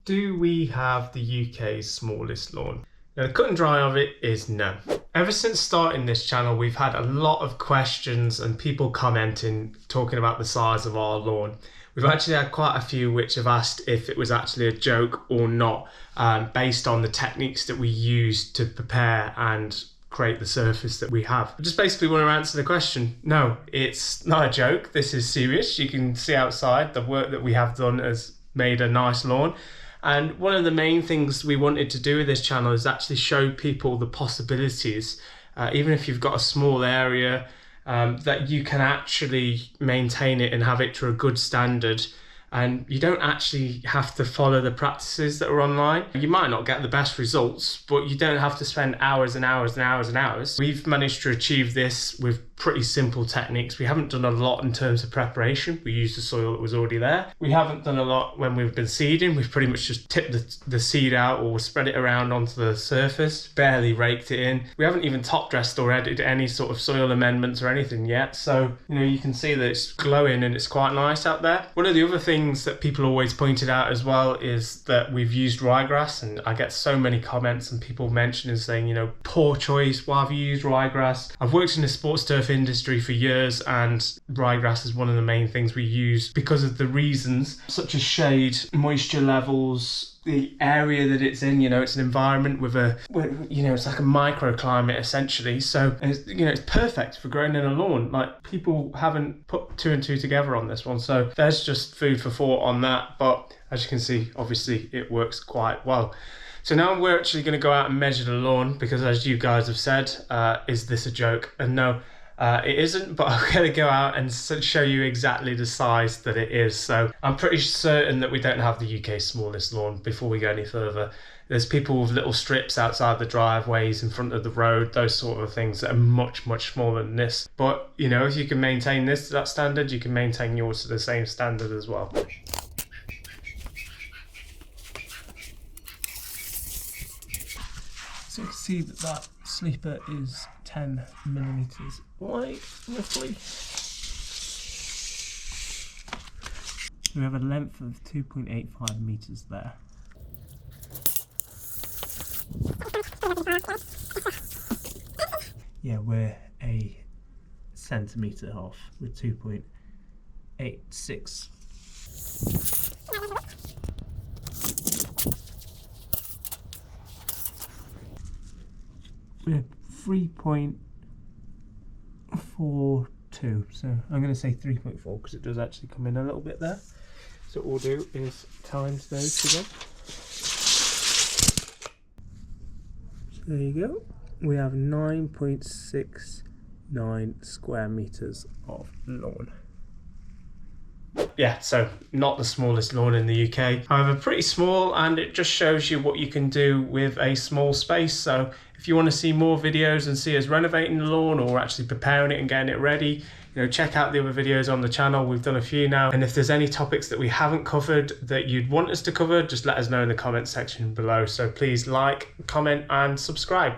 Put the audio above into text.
Do we have the UK's smallest lawn? Now, the cut and dry of it is no. Ever since starting this channel, we've had a lot of questions and people commenting, talking about the size of our lawn. We've actually had quite a few which have asked if it was actually a joke or not, based on the techniques that we use to prepare and create the surface that we have. I just basically want to answer the question. No, it's not a joke. This is serious. You can see outside the work that we have done has made a nice lawn. And one of the main things we wanted to do with this channel is actually show people the possibilities, even if you've got a small area, that you can actually maintain it and have it to a good standard. And you don't actually have to follow the practices that are online. You might not get the best results, but you don't have to spend hours and hours and hours and hours. We've managed to achieve this with pretty simple techniques. We haven't done a lot in terms of preparation. We used the soil that was already there. We haven't done a lot when we've been seeding. We've pretty much just tipped the seed out or spread it around onto the surface, barely raked it in. We haven't even top dressed or added any sort of soil amendments or anything yet. So, you can see that it's glowing and it's quite nice out there. One of the other things that people always pointed out as well is that we've used ryegrass, and I get so many comments and people mentioning saying, poor choice, why have you used ryegrass? I've worked in the sports turf industry for years, and ryegrass is one of the main things we use because of the reasons such as shade, moisture levels, the area that it's in. It's an environment with it's like a microclimate essentially. So it's perfect for growing in a lawn. Like, people haven't put two and two together on this one, so there's just food for thought on that. But as you can see, obviously it works quite well. So now we're actually going to go out and measure the lawn, because as you guys have said, is this a joke? And no, it isn't, but I'm going to go out and show you exactly the size that it is. So I'm pretty certain that we don't have the UK's smallest lawn. Before we go any further, there's people with little strips outside the driveways, in front of the road, those sort of things that are much, much smaller than this. But, if you can maintain this to that standard, you can maintain yours to the same standard as well. So you can see that sleeper is 10 millimeters wide, roughly. We have a length of 2.85 meters there. Yeah, we're a centimeter off with 2.86. We're 3.42, so I'm going to say 3.4 because it does actually come in a little bit there. So what we'll do is times those together. So there you go. We have 9.69 square meters of lawn. Yeah, so not the smallest lawn in the UK. However, pretty small, and it just shows you what you can do with a small space. So if you want to see more videos and see us renovating the lawn or actually preparing it and getting it ready, check out the other videos on the channel. We've done a few now. And if there's any topics that we haven't covered that you'd want us to cover, just let us know in the comment section below. So please like, comment and subscribe.